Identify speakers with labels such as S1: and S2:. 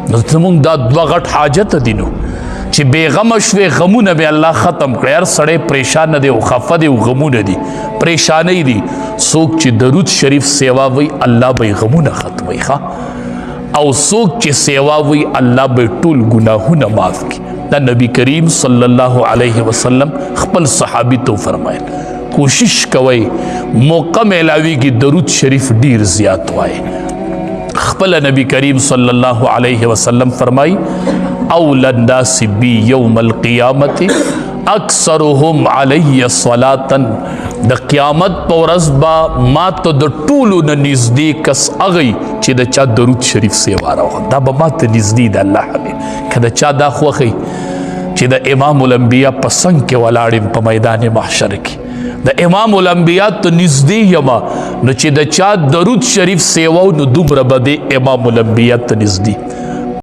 S1: زمونږ دا دوه غټ حاجت دي نو چې بېغمه شوې غمونه به الله ختم کړي. هر سړی پریشان نه دی او خفه دی او غمونه دي پریشانۍ دي. څوک چې درود شریف سیوا وي الله به یې غمونه ختموي ښه، او څوک چې سیوا وي الله به ټول ګناهونه معاف کړي. دا نبی کریم صلی الله علیه وسلم خپل صحابي ته فرمایل کوشش کوئ موقع میلاویږي درود شریف ډیر زیات وایي. خپل نبی کریم صلی الله علیه وسلم فرمای اول الناس بی یوم القیامت اکثرهم علی صلاة. د قیامت په ورځ به ما ته د ټولو نه نږدې کس هغی چې د چا درود شریف سیوا راوړه، دا به ما ته نږدې د الله حبیب. که د چا دا خوښی چې د امام الانبیا په څنګ کې ولاړ یم په میدان محشر کې، د امام الانبیا ته نږدې یمه، نو چې د چا درود شریف سیوا نو دومره به د امام الانبیا ته نږدې